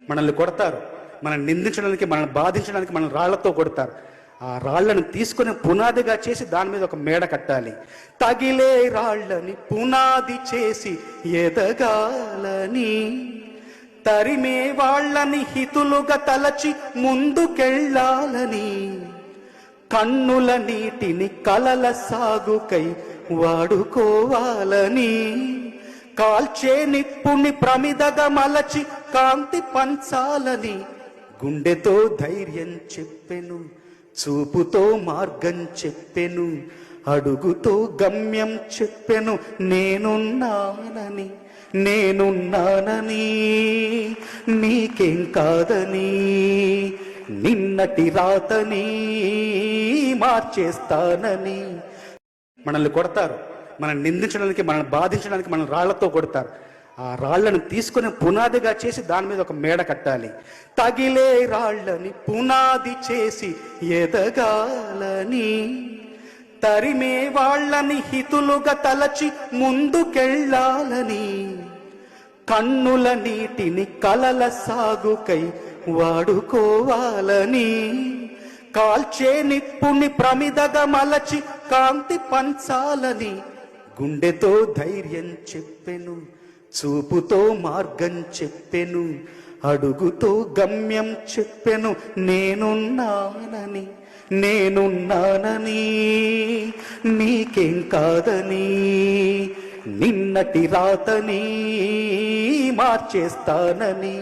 మనల్ని కొడతారు, మనల్ని నిందించడానికి, మనల్ని బాధించడానికి మనల్ని రాళ్లతో కొడతారు. ఆ రాళ్లను తీసుకుని పునాదిగా చేసి దాని మీద ఒక మేడ కట్టాలి. తగిలే రాళ్లని పునాది చేసి ఎదగాలని, తరిమే వాళ్ళని హితులుగా తలచి ముందుకెళ్ళాలని, కన్నుల నీటిని కలల సాగుకై వాడుకోవాలని, కాల్చే నిప్పుని ప్రమిదగా మలచి కాంతి పంచాలని, గుండెతో ధైర్యం చెప్పెను, చూపుతో మార్గం చెప్పెను, అడుగుతో గమ్యం చెప్పెను, నేనున్నానని నేనున్నానని, నీకేం కాదని, నిన్నటి రాతని మార్చేస్తానని. మనల్ని కొడతారు, మనల్ని నిందించడానికి, మనల్ని బాధించడానికి మనల్ని రాళ్లతో కొడతారు. ఆ రాళ్లను తీసుకుని పునాదిగా చేసి దాని మీద ఒక మేడ కట్టాలి. తగిలే రాళ్లని పునాది చేసి ఎదగాలని, తరిమే వాళ్ళని హితులుగా తలచి ముందుకెళ్ళాలని, కన్నుల నీటిని కలల సాగుకై వాడుకోవాలని, కాల్చే నిప్పుని ప్రమిదగా మలచి కాంతి పంచాలని, గుండెతో ధైర్యం చెప్పెను, చూపుతో మార్గం చెప్పెను, అడుగుతో గమ్యం చెప్పెను, నేనున్నానని నేనున్నానని, నీకేం కాదని, నిన్నటి రాతని మార్చేస్తానని.